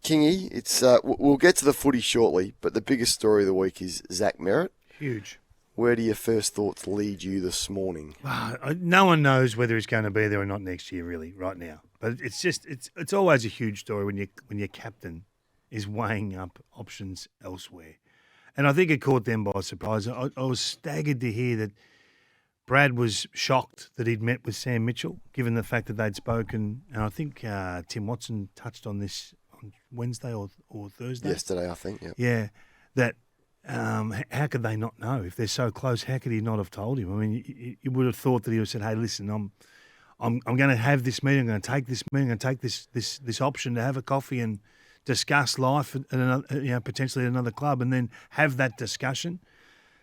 Kingy, it's we'll get to the footy shortly, but the biggest story of the week is Zach Merrett. Huge. Where do your first thoughts lead you this morning? No one knows whether he's going to be there or not next year, really, right now. But it's always a huge story when your captain is weighing up options elsewhere. And I think it caught them by surprise. I was staggered to hear that Brad was shocked that he'd met with Sam Mitchell, given the fact that they'd spoken. And I think Tim Watson touched on this on Wednesday or Thursday. Yesterday, I think. Yep. Yeah, that how could they not know if they're so close? How could he not have told him? I mean, you would have thought that he would have said, "Hey, listen, I'm going to have this meeting. I'm going to take this meeting. I'm going to take this option to have a coffee and discuss life at another, potentially at another club, and then have that discussion."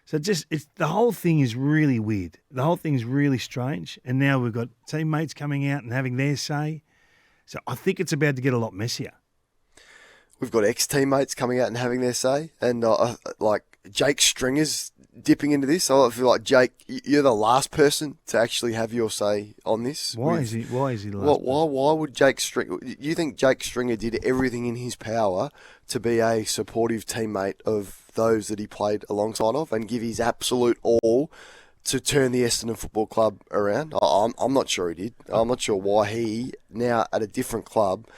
So the whole thing is really weird. The whole thing is really strange. And now we've got teammates coming out and having their say. So I think it's about to get a lot messier. We've got ex-teammates coming out and having their say. And like Jake Stringer's dipping into this. I feel like, Jake, you're the last person to actually have your say on this. Why is he the last person? Why would Jake Stringer... You think Jake Stringer did everything in his power to be a supportive teammate of those that he played alongside of and give his absolute all to turn the Essendon Football Club around? I'm not sure he did. I'm not sure why he, now at a different club,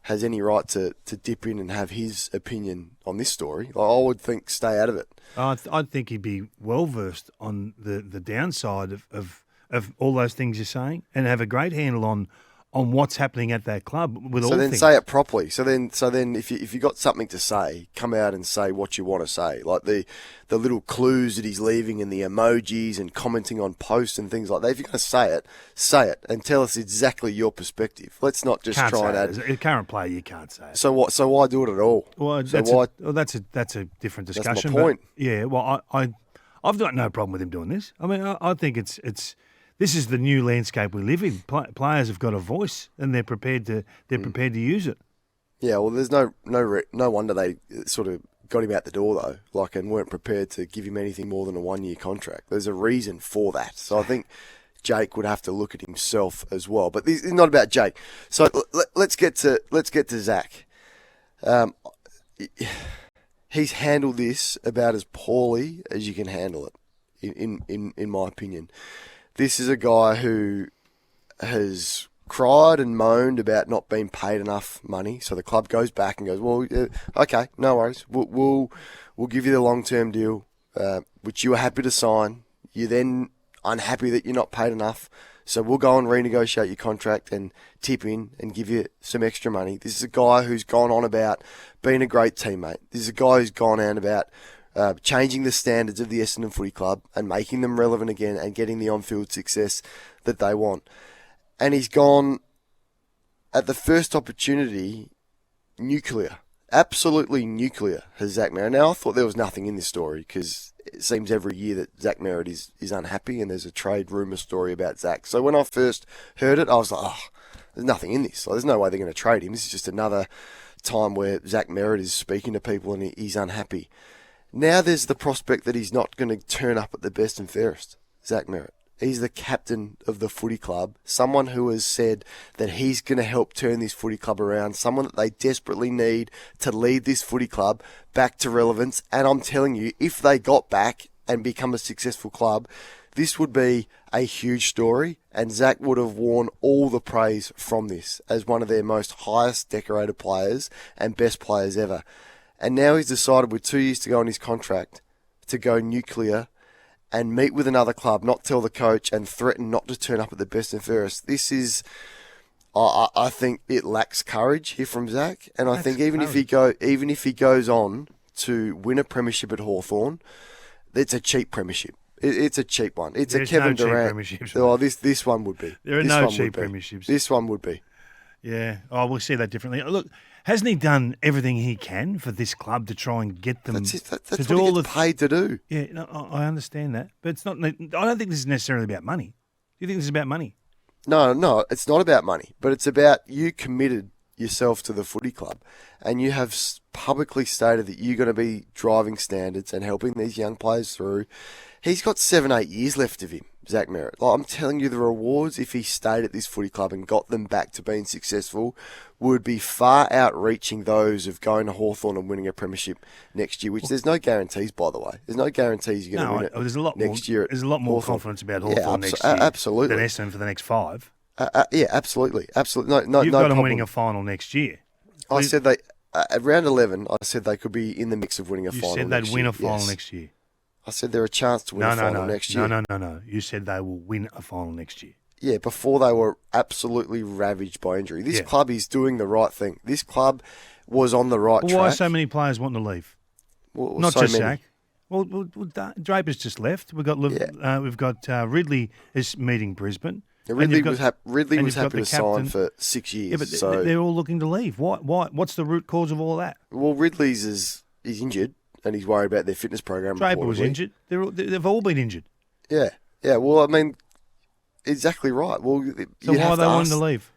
has any right to dip in and have his opinion on this story. I would think stay out of it. I think he'd be well versed on the downside of all those things you're saying, and have a great handle on what's happening at that club with all things. So then say it properly. So then if you got something to say, come out and say what you want to say. Like the little clues that he's leaving and the emojis and commenting on posts and things like that. If you're going to say it and tell us exactly your perspective. Let's not just try and add. As a current player, you can't say it. So what? So why do it at all? Well, that's a different discussion. That's my point. But yeah. Well, I've got no problem with him doing this. I mean, I think it's. This is the new landscape we live in. Players have got a voice, and they're prepared to use it. Yeah, well, there's no wonder they sort of got him out the door though, and weren't prepared to give him anything more than a 1-year contract. There's a reason for that. So I think Jake would have to look at himself as well. But this is not about Jake. So let's get to Zach. He's handled this about as poorly as you can handle it, in my opinion. This is a guy who has cried and moaned about not being paid enough money. So the club goes back and goes, well, okay, no worries. We'll give you the long-term deal, which you were happy to sign. You're then unhappy that you're not paid enough. So we'll go and renegotiate your contract and tip in and give you some extra money. This is a guy who's gone on about being a great teammate. This is a guy who's gone on about changing the standards of the Essendon Footy Club and making them relevant again and getting the on-field success that they want. And he's gone, at the first opportunity, nuclear. Absolutely nuclear has Zach Merrett. Now, I thought there was nothing in this story because it seems every year that Zach Merrett is unhappy and there's a trade rumour story about Zach. So when I first heard it, I was like, there's nothing in this. There's no way they're going to trade him. This is just another time where Zach Merrett is speaking to people and he's unhappy. Now there's the prospect that he's not going to turn up at the best and fairest, Zach Merrett. He's the captain of the footy club, someone who has said that he's going to help turn this footy club around, someone that they desperately need to lead this footy club back to relevance. And I'm telling you, if they got back and become a successful club, this would be a huge story, and Zach would have won all the praise from this as one of their most highest decorated players and best players ever. And now he's decided with 2 years to go on his contract to go nuclear and meet with another club, not tell the coach, and threaten not to turn up at the best and fairest. This is, I think it lacks courage here from Zach. And I think even if he goes on to win a premiership at Hawthorn, it's a cheap premiership. It's a cheap one. It's a Kevin Durant. Oh, this one would be. There are no cheap premierships. This one would be. Yeah. Oh, we'll see that differently. Look, hasn't he done everything he can for this club to try and get them that's to do all the paid to do? Yeah, no, I understand that, but it's not. I don't think this is necessarily about money. Do you think this is about money? No, it's not about money, but it's about you committed yourself to the footy club, and you have publicly stated that you're going to be driving standards and helping these young players through. He's got 7-8 years left of him. Zach Merrett. Like, I'm telling you, the rewards, if he stayed at this footy club and got them back to being successful, would be far outreaching those of going to Hawthorn and winning a premiership next year, which there's no guarantees, by the way. There's no guarantees you're going to win it there's a lot next more, year. There's a lot more Hawthorn. confidence about Hawthorn next year absolutely. than Essendon for the next 5. Yeah, absolutely. Absolutely. No, You've no got them problem. winning a final next year. I said they, at round 11, I said they could be in the mix of winning a final You said next they'd win year. a final Yes. next year. I said they're a chance to win a final next year. No. You said they will win a final next year. Yeah, before they were absolutely ravaged by injury. This club is doing the right thing. This club was on the right track. Why are so many players wanting to leave? Well, Not so just many. Zach. Well, Draper's just left. We've got Ridley is meeting Brisbane. Yeah, Ridley was happy got to sign for 6 years. Yeah, but so they're all looking to leave. Why? What's the root cause of all that? well, Ridley's he's injured and he's worried about their fitness program. Draper was reportedly. injured. They've all been injured. Yeah. Well, I mean, exactly right. Well, So why are they wanting to leave?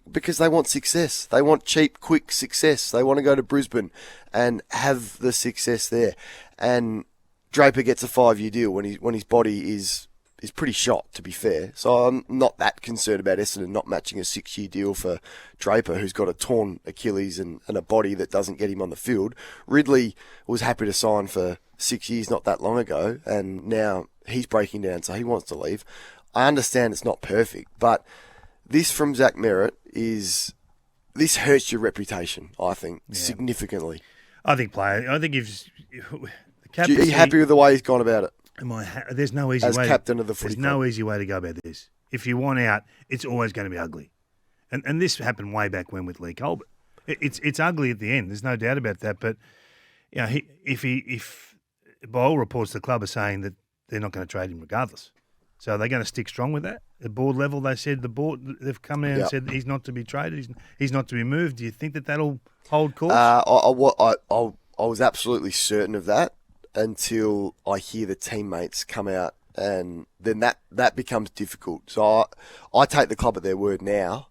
Because they want success. They want cheap, quick success. They want to go to Brisbane and have the success there. And Draper gets a 5-year deal when his body is pretty shot, to be fair. So I'm not that concerned about Essendon not matching a 6-year deal for Draper, who's got a torn Achilles and a body that doesn't get him on the field. Ridley was happy to sign for 6 years not that long ago, and now he's breaking down, so he wants to leave. I understand it's not perfect, but this from Zach Merrett this hurts your reputation, I think, significantly. I think if Are you happy with the way he's gone about it? There's no easy As way. captain of the footy There's no easy way to go about this. If you want out, it's always going to be ugly, and this happened way back when with Lee Colbert. It's ugly at the end. There's no doubt about that. But you know, if by all reports the club are saying that they're not going to trade him regardless, so they're going to stick strong with that. At board level, they said they've come out and said he's not to be traded. He's not to be moved. Do you think that'll hold course? I was absolutely certain of that until I hear the teammates come out, and then that becomes difficult. So I take the club at their word now,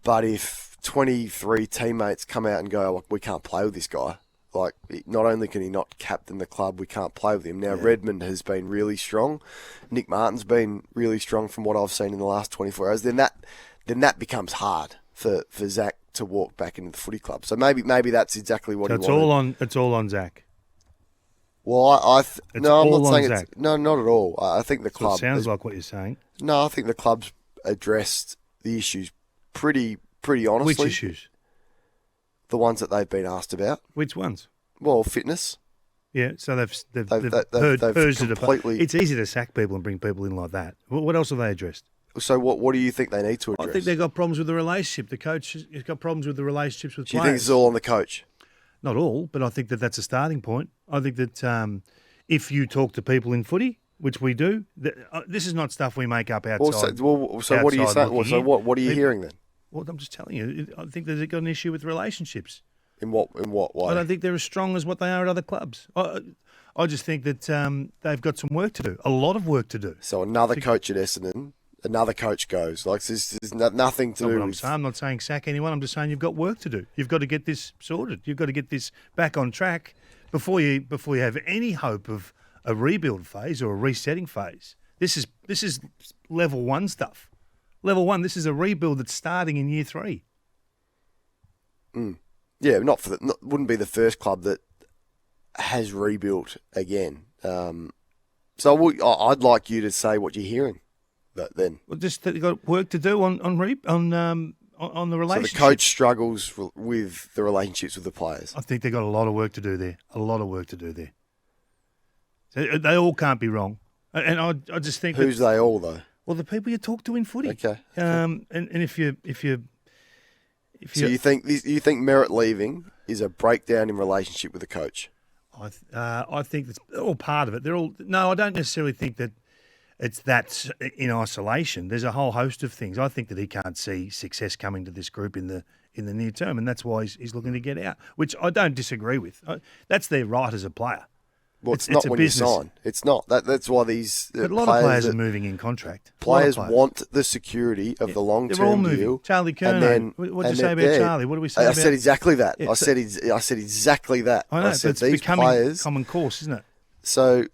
but if 23 teammates come out and go, we can't play with this guy, like, not only can he not captain the club, we can't play with him. Now, Redmond has been really strong. Nick Martin's been really strong from what I've seen in the last 24 hours. Then that becomes hard for Zach to walk back into the footy club. So maybe that's exactly what he wanted. It's all on Zach. Well, I'm not saying Zach. no, not at all. I think the club. So it sounds like what you're saying. No, I think the club's addressed the issues pretty honestly. Which issues? The ones that they've been asked about. Which ones? Well, fitness. Yeah, so they've they've completely. It's easy to sack people and bring people in like that. What else have they addressed? So what do you think they need to address? I think they've got problems with the relationship. The coach has got problems with the relationships with Do you players. think it's all on the coach? Not all, but I think that's a starting point. I think that if you talk to people in footy, which we do, this is not stuff we make up outside. So what are you saying? So what are you hearing then? Well, I'm just telling you. I think that they've got an issue with relationships. In what way? I don't think they're as strong as what they are at other clubs. I just think that they've got some work to do, a lot of work to do. So another coach at Essendon, another coach goes. Like, there's nothing to do with... I'm not saying sack anyone. I'm just saying you've got work to do. You've got to get this sorted. You've got to get this back on track before you have any hope of a rebuild phase or a resetting phase. This is level 1 stuff. Level 1. This is a rebuild that's starting in year 3. Yeah, wouldn't be the first club that has rebuilt again. So I'd like you to say what you're hearing. Then, well, just they've got work to do on the relationship. So the coach struggles with the relationships with the players. I think they've got a lot of work to do there. A lot of work to do there. So they all can't be wrong, and I just think who's they all though? Well, the people you talk to in footy. Okay. And if you so you think Merrett leaving is a breakdown in relationship with the coach? I think that's all part of it. I don't necessarily think that it's that in isolation. There's a whole host of things. I think that he can't see success coming to this group in the near term, and that's why he's looking to get out, which I don't disagree with. That's their right as a player. Well, it's not when you sign. It's not. That's why these but a lot of players are moving in contract. Players want the security of the long-term They're all moving. deal. Charlie Kerno. What did you say about Charlie? What do we say about... I said exactly that. Yeah, I said exactly that. I know, I said but it's becoming common course, isn't it? So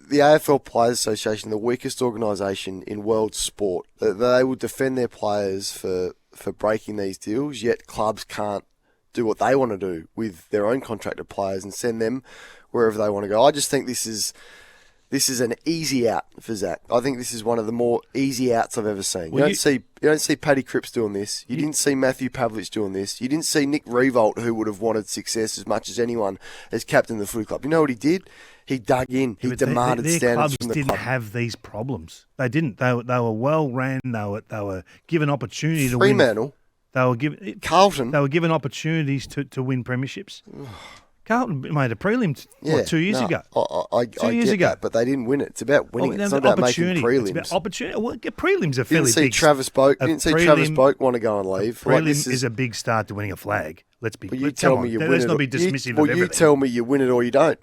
the AFL Players Association, the weakest organisation in world sport. They will defend their players for breaking these deals, yet clubs can't do what they want to do with their own contracted players and send them wherever they want to go. I just think this is an easy out for Zach. I think this is one of the more easy outs I've ever seen. Well, you don't see Paddy Cripps doing this. You didn't see Matthew Pavlich doing this. You didn't see Nick Revolt, who would have wanted success as much as anyone, as captain of the footy club. You know what he did? He dug in. He demanded their standards clubs from the club. didn't have these problems. They didn't. They were well ran. They were given opportunity to win. Fremantle. They were given Carlton. They were given opportunities to win premierships. Carlton made a prelim 2 years ago. I get that, but they didn't win it. It's about winning. It's not about making prelims. It's about opportunity. Well, prelims are You fairly didn't see big. Travis Boak. You didn't see Travis Boak want to go and leave. Prelim is a big start to winning a flag. Let's be. But you tell me you win it. Let's not be dismissive of everything. You tell me you win it or you don't.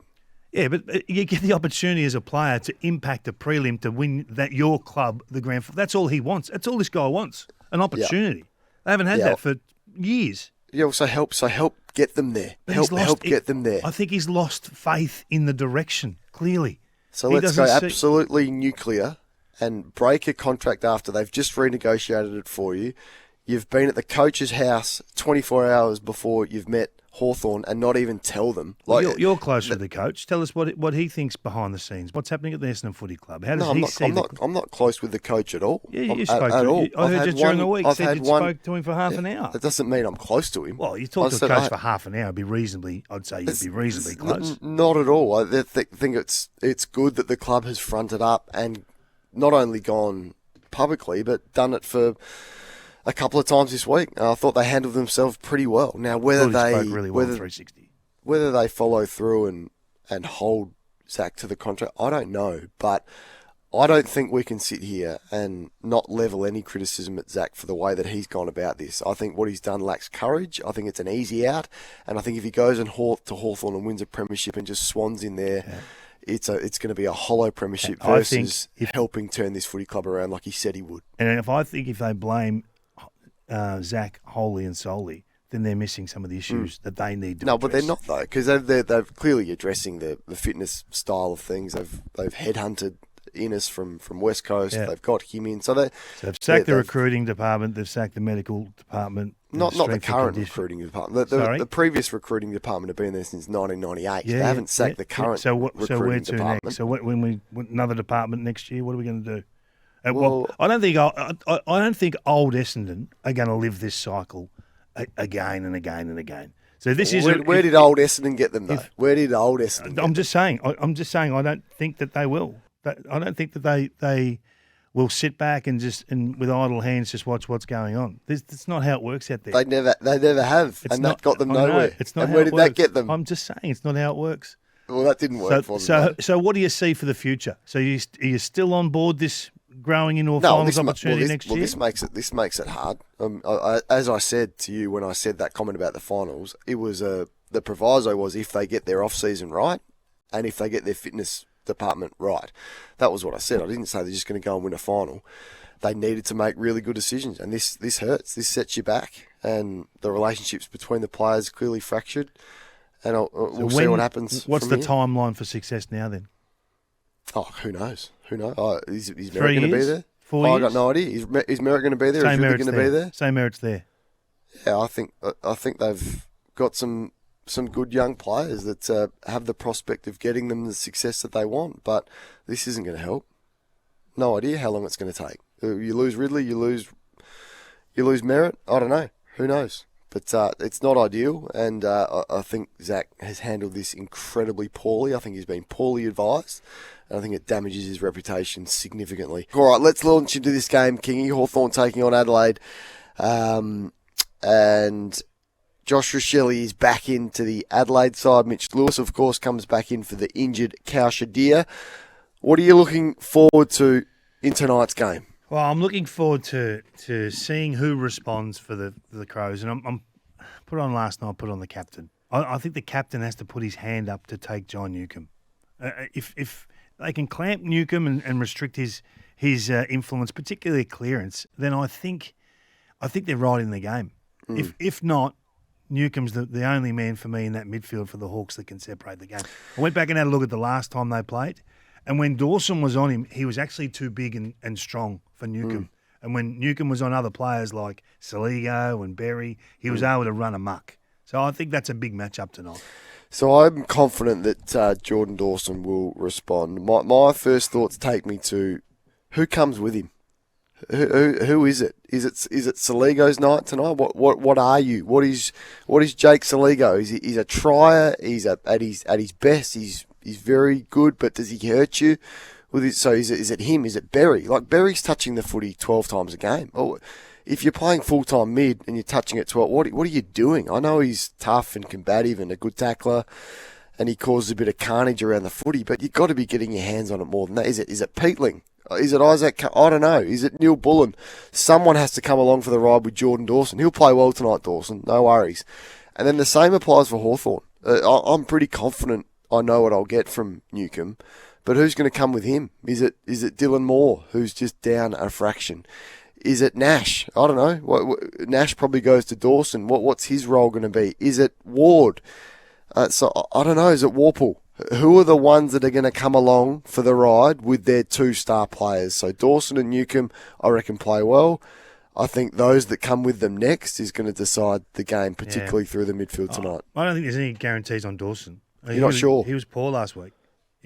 Yeah, but you get the opportunity as a player to impact a prelim to win your club the grand final. That's all he wants. That's all this guy wants. An opportunity. They haven't had that for years. Yeah, so help get them there. Help get them there. I think he's lost faith in the direction, clearly. So let's go absolutely nuclear and break a contract after they've just renegotiated it for you. You've been at the coach's house 24 hours before you've met Hawthorn and not even tell them. You're close with the coach. Tell us what he thinks behind the scenes. What's happening at the Essendon Footy Club? How does he see I'm not close with the coach at all. Yeah, you spoke to him. I heard just during the week you said you spoke to him for half an hour. That doesn't mean I'm close to him. Well, you talked to a coach for half an hour. I'd say you'd be reasonably close. Not at all. I think it's good that the club has fronted up and not only gone publicly, but done it for a couple of times this week. I thought they handled themselves pretty well. Now, whether they 360. Whether they follow through and hold Zach to the contract, I don't know. But I don't think we can sit here and not level any criticism at Zach for the way that he's gone about this. I think what he's done lacks courage. I think it's an easy out. And I think if he goes to Hawthorn and wins a premiership and just swans in there, it's going to be a hollow premiership versus helping turn this footy club around like he said he would. And if they blame Zach wholly and solely, then they're missing some of the issues that they need to address. But they're not, though, because they're clearly addressing the fitness style of things. They've headhunted Innes from West Coast. Yeah. They've got him in. So they've sacked the recruiting department. They've sacked the medical department. Not the current recruiting department. The previous recruiting department have been there since 1998. They haven't sacked the current recruiting department. Next? So when we another department next year, what are we going to do? I don't think old Essendon are going to live this cycle again and again and again. So this is where did old Essendon get them though? Where did old Essendon? I'm just saying. I don't think that they will. I don't think that they will sit back and with idle hands just watch what's going on. That's not how it works out there. They never have, that got them nowhere. It's not. And where did that get them? I'm just saying it's not how it works. Well, that didn't work for them. So what do you see for the future? So are you still on board this growing into a finals opportunity next year? This makes it hard. As I said to you when I said that comment about the finals, it was the proviso was if they get their off-season right and if they get their fitness department right. That was what I said. I didn't say they're just going to go and win a final. They needed to make really good decisions, and this hurts. This sets you back, and the relationships between the players clearly fractured. And we'll see what happens. What's the timeline for success now then? Oh, who knows? Is Merrett going to be there? 4 years? I got no idea. Is Merrett going to be there? Is Merrett going to be there? Same Merrett's there. Yeah, I think they've got some good young players that have the prospect of getting them the success that they want. But this isn't going to help. No idea how long it's going to take. You lose Ridley, you lose Merrett. I don't know. Who knows? But it's not ideal, and I think Zach has handled this incredibly poorly. I think he's been poorly advised, and I think it damages his reputation significantly. All right, let's launch into this game, Kingy. Hawthorn taking on Adelaide, and Josh Rochelle is back into the Adelaide side. Mitch Lewis, of course, comes back in for the injured Kaushadir. What are you looking forward to in tonight's game? Well, I'm looking forward to seeing who responds for the Crows, and I'm put on last night. Put on the captain. I think the captain has to put his hand up to take John Newcombe. If they can clamp Newcombe and restrict his influence, particularly clearance, then I think they're right in the game. If not, Newcomb's the only man for me in that midfield for the Hawks that can separate the game. I went back and had a look at the last time they played, And when Dawson was on him, he was actually too big and strong for Newcombe. And when Newcombe was on other players like Saligo and Berry, he was able to run amok. So I think that's a big matchup tonight. So I'm confident that Jordan Dawson will respond. My first thoughts take me to who comes with him. Who is it? Is it Saligo's night tonight? What are you? What is Jake Saligo? He's a trier. He's at his best. He's very good, but does he hurt you? So is it him? Is it Berry? Like Berry's touching the footy 12 times a game. Oh, if you're playing full-time mid and you're touching it 12, what are you doing? I know he's tough and combative and a good tackler, and he causes a bit of carnage around the footy, but you've got to be getting your hands on it more than that. Is it Peatling? Is it Isaac? I don't know. Is it Neil Bullen? Someone has to come along for the ride with Jordan Dawson. He'll play well tonight, Dawson. No worries. And then the same applies for Hawthorn. I'm pretty confident I know what I'll get from Newcombe. But who's going to come with him? Is it Dylan Moore, who's just down a fraction? Is it Nash? I don't know. Nash probably goes to Dawson. What's his role going to be? Is it Ward? So I don't know. Is it Warple? Who are the ones that are going to come along for the ride with their two star players? So Dawson and Newcombe, I reckon, play well. I think those that come with them next is going to decide the game, particularly through the midfield tonight. I don't think there's any guarantees on Dawson. You're not sure? He was poor last week.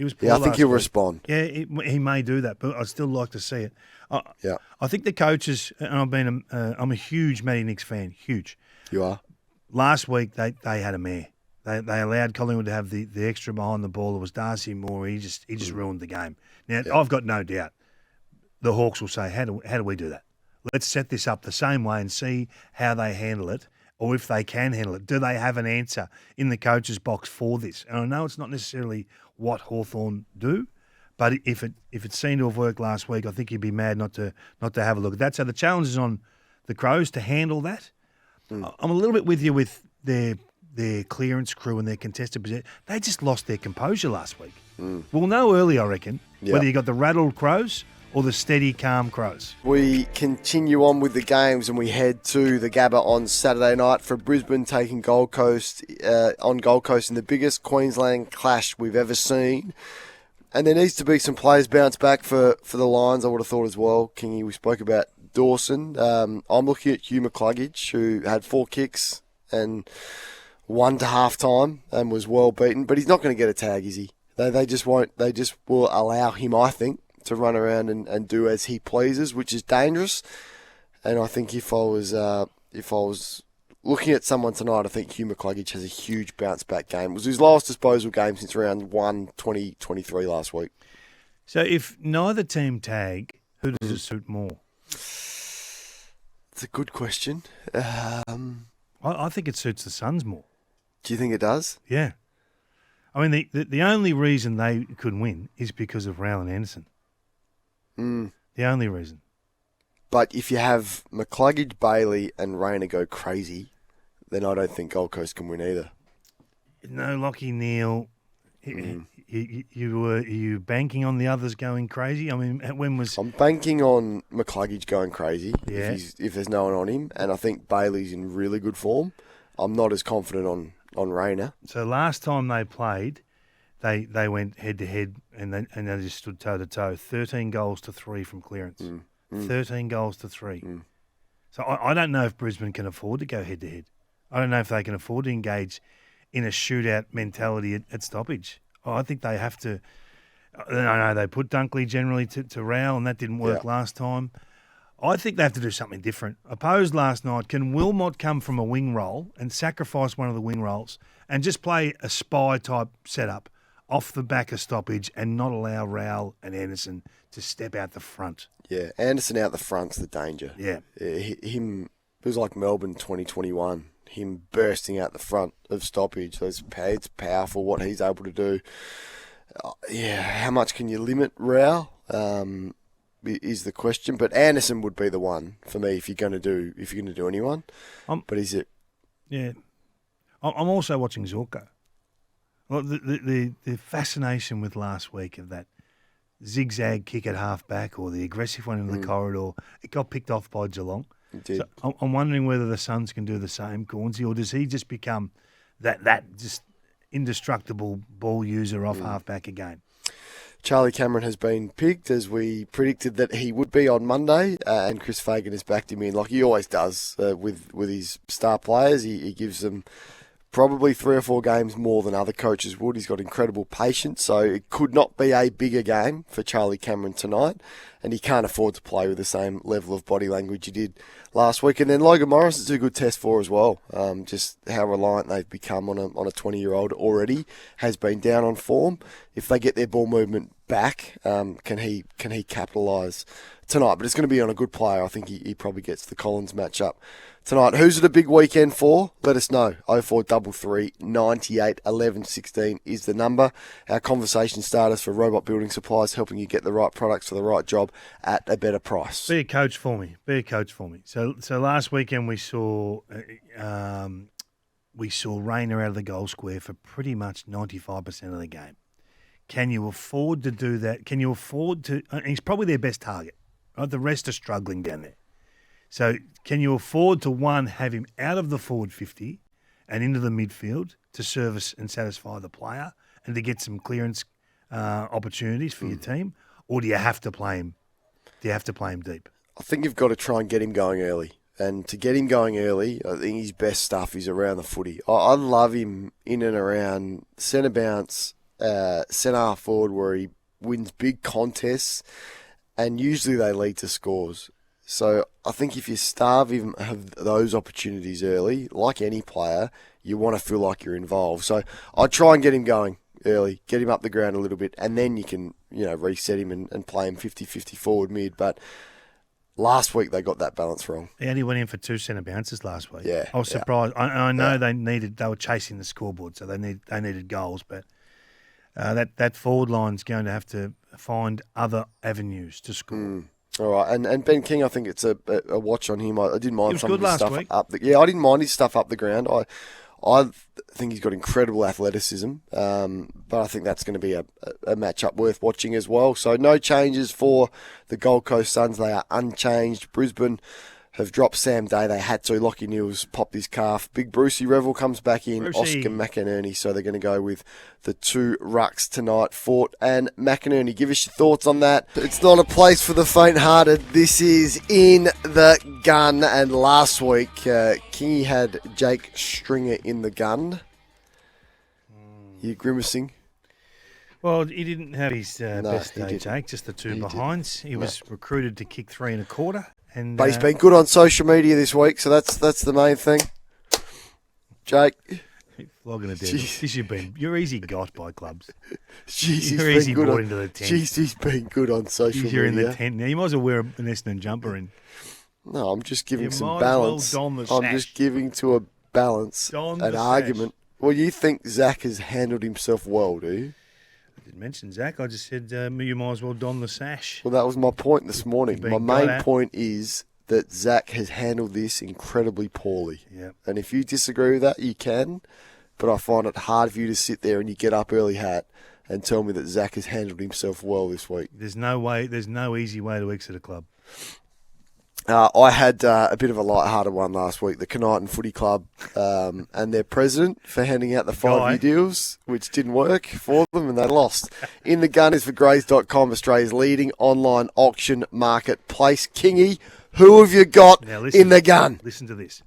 I think he'll respond. Yeah, he may do that, but I'd still like to see it. I think the coaches, and I'm a huge Matty Nicks fan, huge. You are? Last week they had a mare. They allowed Collingwood to have the extra behind the ball. It was Darcy Moore. He just ruined the game. Now I've got no doubt the Hawks will say, how do we do that? Let's set this up the same way and see how they handle it, or if they can handle it. Do they have an answer in the coach's box for this? And I know it's not necessarily what Hawthorn do, but if it seemed to have worked last week, I think you'd be mad not to have a look at that. So the challenge is on the Crows to handle that. I'm a little bit with you with their clearance crew and their contested possession. They just lost their composure last week. We'll know early, I reckon, whether you got the rattled Crows or the steady, calm Crows. We continue on with the games and we head to the Gabba on Saturday night for Brisbane taking Gold Coast on Gold Coast in the biggest Queensland clash we've ever seen. And there needs to be some players bounce back for the Lions, I would have thought as well. Kingy, we spoke about Dawson. I'm looking at Hugh McCluggage, who had 4 kicks and 1 to half time and was well beaten. But he's not going to get a tag, is he? They just won't. They just will allow him, I think, to run around and do as he pleases, which is dangerous. And I think if I was looking at someone tonight, I think Hugh McCluggage has a huge bounce back game. It was his lowest disposal game since round 1, 2023 last week. So if neither team tag, who does it suit more? It's a good question. I think it suits the Suns more. Do you think it does? Yeah. I mean, the only reason they could win is because of Rowell and Anderson. The only reason. But if you have McCluggage, Bailey and Rayner go crazy, then I don't think Gold Coast can win either. No, Lockie Neal. You banking on the others going crazy? I mean, I'm banking on McCluggage going crazy yeah. if there's no one on him, and I think Bailey's in really good form. I'm not as confident on Rayner. So last time they played, they went head to head and they just stood toe to toe. 13 goals to 3 from clearance. 13 goals to 3. So I don't know if Brisbane can afford to go head to head. I don't know if they can afford to engage in a shootout mentality at stoppage. I think they have to. I know they put Dunkley generally to Rowell, and that didn't work last time. I think they have to do something different. Opposed last night, can Wilmot come from a wing role and sacrifice one of the wing roles and just play a spy-type setup off the back of stoppage and not allow Rowell and Anderson to step out the front? Yeah, Anderson out the front's the danger. Yeah. Him, it was like Melbourne 2021, him bursting out the front of stoppage. It's powerful what he's able to do. How much can you limit Rowell? Is the question, but Anderson would be the one for me if you're going to do anyone. But is it? Yeah, I'm also watching Zorko. Well, the fascination with last week of that zigzag kick at half back or the aggressive one in the corridor, it got picked off by Geelong. It did. So I'm wondering whether the Suns can do the same, Cornesy, or does he just become that just indestructible ball user off half back again? Charlie Cameron has been picked, as we predicted that he would be on Monday, and Chris Fagan has backed him in, like he always does with his star players. He gives them probably 3 or 4 games more than other coaches would. He's got incredible patience, so it could not be a bigger game for Charlie Cameron tonight, and he can't afford to play with the same level of body language he did last week. And then Logan Morris is a good test for as well. Just how reliant they've become on a 20-year-old already, has been down on form. If they get their ball movement back, can he capitalise tonight? But it's going to be on a good player. I think he probably gets the Collins matchup tonight. Who's it a big weekend for? Let us know. 0433 98 11 16 is the number. Our conversation starters for Robot Building Supplies, helping you get the right products for the right job at a better price. Be a coach for me. So last weekend we saw Rayner out of the goal square for pretty much 95% of the game. Can you afford to do that? Can you afford to? He's probably their best target. Right? The rest are struggling down there. So can you afford to, one, have him out of the forward 50 and into the midfield to service and satisfy the player and to get some clearance opportunities for your team? Or do you have to play him? Do you have to play him deep? I think you've got to try and get him going early. And to get him going early, I think his best stuff is around the footy. I love him in and around centre bounce, centre half forward, where he wins big contests, and usually they lead to scores. So I think if you starve him of those opportunities early, like any player, you want to feel like you're involved. So I'd try and get him going early, get him up the ground a little bit, and then you can, reset him and play him 50-50 forward mid. But last week they got that balance wrong. He only went in for 2 centre bounces last week. Yeah, I was surprised. I know they were chasing the scoreboard, so they needed goals, but that forward line's going to have to find other avenues to score. All right, and Ben King, I think it's a watch on him. I didn't mind some of his stuff week. I didn't mind his stuff up the ground. I think he's got incredible athleticism, but I think that's going to be a matchup worth watching as well. So no changes for the Gold Coast Suns. They are unchanged. Brisbane have dropped Sam Day. They had to. Lockie Neal's popped his calf. Big Brucey Revel comes back in. Brucey. Oscar McInerney. So they're going to go with the 2 rucks tonight. Fort and McInerney. Give us your thoughts on that. It's not a place for the faint-hearted. This is In the Gun. And last week, Kingy had Jake Stringer in the gun. You grimacing? Well, he didn't have his best day, didn't. Jake. Just the 2 behinds. He was recruited to kick 3 1/4. But he's been good on social media this week, so that's the main thing. Jake. Flogging a dead. You're easy got by clubs. Jeez, you're easy brought into the tent. Jeez, he's been good on social media. You're in the tent now. You might as well wear an Essendon jumper in. No, I'm just giving some balance. I'm just giving to a balance an argument. Well, you think Zach has handled himself well, do you? I didn't mention Zach. I just said you might as well don the sash. Well, that was my point this morning. My main point is that Zach has handled this incredibly poorly. Yep. And if you disagree with that, you can. But I find it hard for you to sit there and you get up early hat and tell me that Zach has handled himself well this week. There's no easy way to exit a club. I had a bit of a light-hearted one last week. The Knighton Footy Club and their president for handing out the 5-year deals, which didn't work for them, and they lost. In the Gun is for Grays.com, Australia's leading online auction marketplace. Kingy, who have you got in the gun? Listen to this.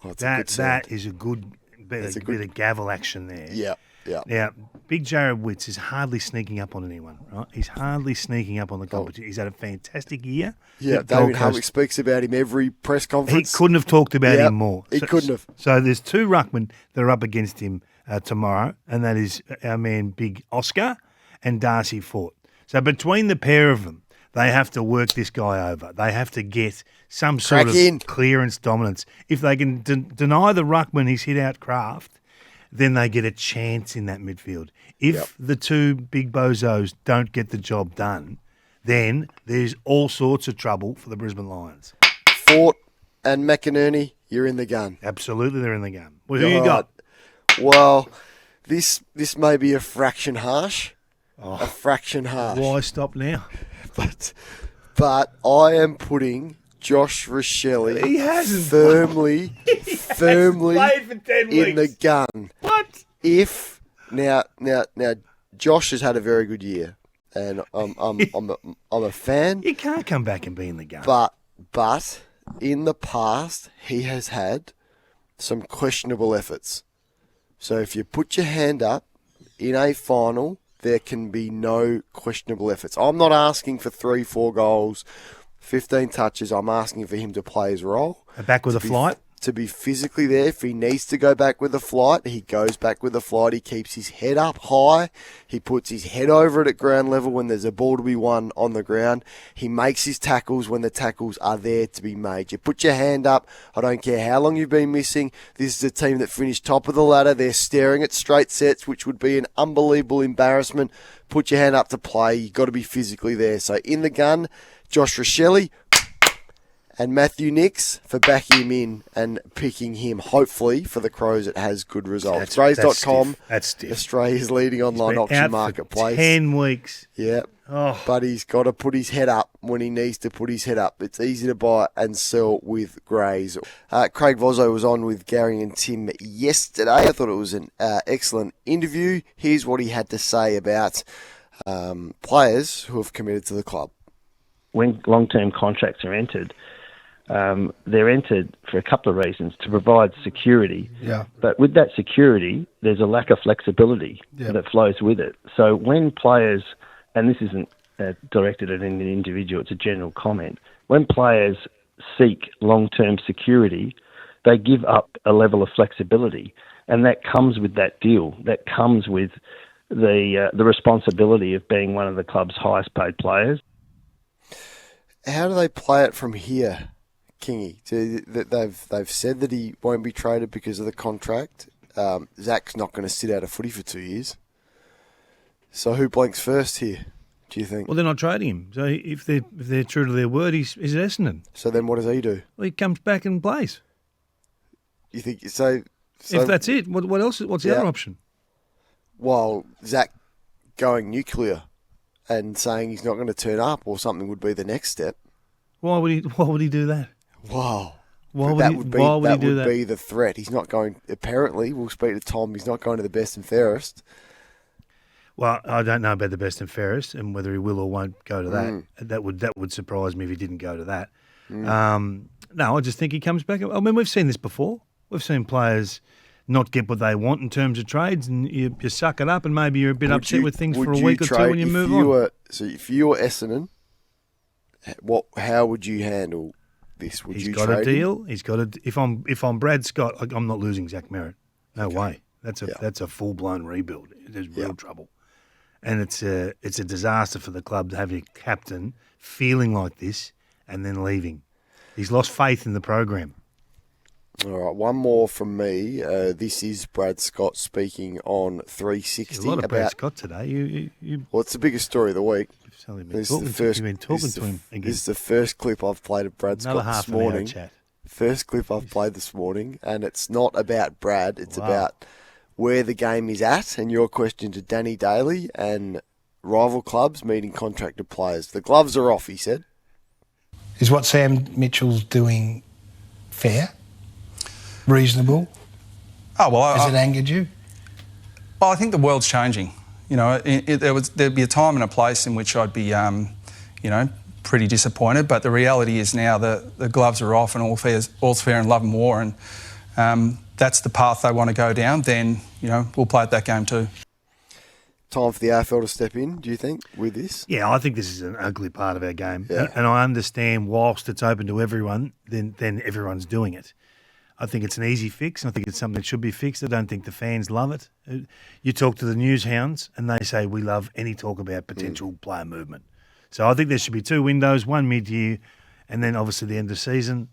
Oh, that is a good bit of gavel action there. Yeah. Now, Big Jared Witts is hardly sneaking up on anyone, right? He's hardly sneaking up on the competition. He's had a fantastic year. Yeah, David Hamwick speaks about him every press conference. He couldn't have talked about him more. He couldn't have. So there's 2 ruckmen that are up against him tomorrow, and that is our man Big Oscar and Darcy Fort. So between the pair of them, they have to work this guy over. They have to get some sort of clearance dominance. If they can deny the ruckman his hit-out craft, then they get a chance in that midfield. If the 2 big bozos don't get the job done, then there's all sorts of trouble for the Brisbane Lions. Fort and McInerney, you're in the gun. Absolutely, they're in the gun. Well, who you got? Well, this may be a fraction harsh. A fraction harsh. Why stop now? But I am putting Josh Rochelle firmly played for 10 in the gun. What? Now Josh has had a very good year. and I'm a fan. He can't come back and be in the game. But in the past, he has had some questionable efforts. So if you put your hand up in a final, there can be no questionable efforts. I'm not asking for 3-4 goals, 15 touches. I'm asking for him to play his role. Back with a flight? To be physically there. If he needs to go back with a flight, he goes back with a flight. He keeps his head up high. He puts his head over it at ground level when there's a ball to be won on the ground. He makes his tackles when the tackles are there to be made. You put your hand up. I don't care how long you've been missing. This is a team that finished top of the ladder. They're staring at straight sets, which would be an unbelievable embarrassment. Put your hand up to play. You've got to be physically there. So in the gun, Josh Rochelle and Matthew Nix for backing him in and picking him, hopefully, for the Crows. It has good results. Grays.com, Australia's leading online auction marketplace. 10 weeks. Yeah. Oh. But he's got to put his head up when he needs to put his head up. It's easy to buy and sell with Grays. Craig Vozzo was on with Gary and Tim yesterday. I thought it was an excellent interview. Here's what he had to say about players who have committed to the club. When long-term contracts are entered, they're entered for a couple of reasons: to provide security. Yeah. But with that security, there's a lack of flexibility that flows with it. So when players, and this isn't directed at any individual, it's a general comment, when players seek long-term security, they give up a level of flexibility, and that comes with that deal. That comes with the responsibility of being one of the club's highest-paid players. How do they play it from here, Kingy? They've said that he won't be traded because of the contract. Zach's not going to sit out of footy for 2 years. So who blinks first here, do you think? Well, they're not trading him. So if they're true to their word, he's at Essendon. So then what does he do? Well, he comes back and plays. You think so? If that's it, what else? What's the other option? Well, Zach going nuclear and saying he's not going to turn up or something would be the next step. Why would he do that? Wow. Why would he do that? That would be the threat. He's not going, apparently, we'll speak to Tom, he's not going to the best and fairest. Well, I don't know about the best and fairest and whether he will or won't go to that. That would surprise me if he didn't go to that. No, I just think he comes back. I mean, we've seen this before. We've seen players not get what they want in terms of trades, and you suck it up, and maybe you're a bit upset with things for a week or two when you move on. So if you were Essendon, how would you handle this? Would you trade him? He's got a deal. He's got a. If I'm Brad Scott, I'm not losing Zach Merrett. No way. That's a full blown rebuild. There's real trouble, and it's a disaster for the club to have a captain feeling like this and then leaving. He's lost faith in the program. All right, one more from me. This is Brad Scott speaking on 360. There's a lot of Brad Scott today. You Well, it's the biggest story of the week. You've been talking to him again. This is the first clip I've played of Brad Scott this morning. Chat. First clip I've played this morning, and it's not about Brad. It's about where the game is at, and your question to Danny Daly and rival clubs meeting contracted players. The gloves are off, he said. Is what Sam Mitchell's doing fair? Reasonable? Oh, well, Has it angered you? Well, I think the world's changing. You know, there'd be a time and a place in which I'd be, pretty disappointed. But the reality is now the gloves are off and all's fair in love and war, and that's the path they want to go down. Then we'll play at that game too. Time for the AFL to step in, do you think, with this? Yeah, I think this is an ugly part of our game, Yeah. and I understand whilst it's open to everyone, then everyone's doing it. I think it's an easy fix. I think it's something that should be fixed. I don't think the fans love it. You talk to the news hounds and they say we love any talk about potential player movement. So I think there should be two windows, one mid-year and then obviously the end of season.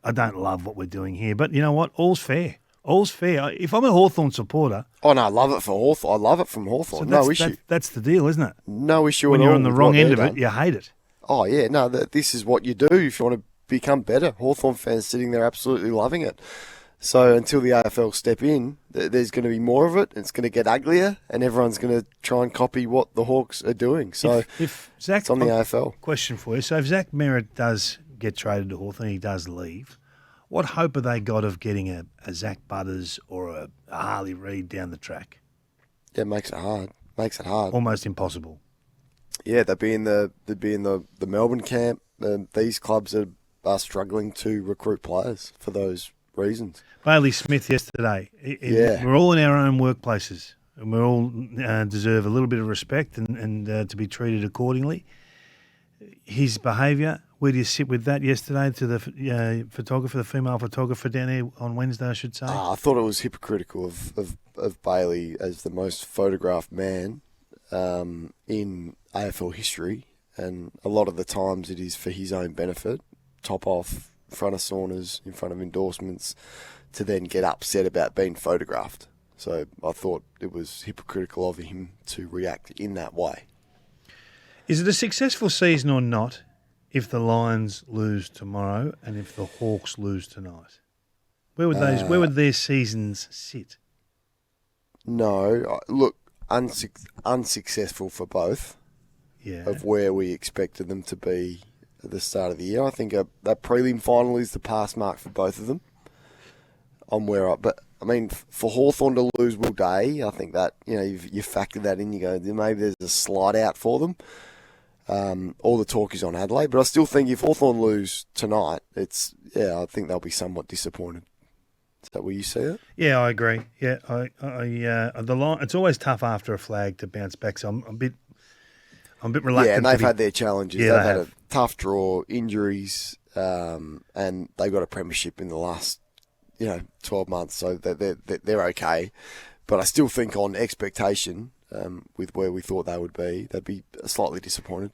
I don't love what we're doing here. But you know what? All's fair. All's fair. If I'm a Hawthorn supporter... Oh, no, I love it for Hawthorn. I love it from Hawthorn. So no issue. That's the deal, isn't it? No issue when at all. When you're on the wrong end of it, you hate it. Oh, yeah. No, this is what you do if you want to become better. Hawthorn fans sitting there absolutely loving it. So until the AFL step in, there's going to be more of it. It's going to get uglier, and everyone's going to try and copy what the Hawks are doing. So if Zach, it's on the AFL. Question for you. So if Zach Merrett does get traded to Hawthorn, he does leave, what hope have they got of getting a Zach Butters or a Harley Reid down the track? Yeah, it makes it hard. Makes it hard. Almost impossible. Yeah, they'd be in the Melbourne camp. These clubs are struggling to recruit players for those reasons. Bailey Smith yesterday. Yeah. We're all in our own workplaces, and we all deserve a little bit of respect and to be treated accordingly. His behaviour, where do you sit with that yesterday to the photographer, the female photographer down here on Wednesday, I should say? I thought it was hypocritical of Bailey as the most photographed man in AFL history, and a lot of the times it is for his own benefit, top off, in front of saunas, in front of endorsements, to then get upset about being photographed. So I thought it was hypocritical of him to react in that way. Is it a successful season or not if the Lions lose tomorrow and if the Hawks lose tonight? Where would their seasons sit? No, look, unsuccessful for both. Yeah. Of where we expected them to be at the start of the year. I think that prelim final is the pass mark for both of them. But I mean, for Hawthorn to lose Will Day, I think that you factor that in. You go, maybe there's a slide out for them. All the talk is on Adelaide, but I still think if Hawthorn lose tonight, I think they'll be somewhat disappointed. Is that where you see it? Yeah, I agree. Yeah, it's always tough after a flag to bounce back. So I'm a bit reluctant. Yeah, and they've had their challenges. Yeah, they've had a tough draw, injuries, and they got a premiership in the last 12 months, so they're okay. But I still think on expectation, with where we thought they would be, they'd be slightly disappointed.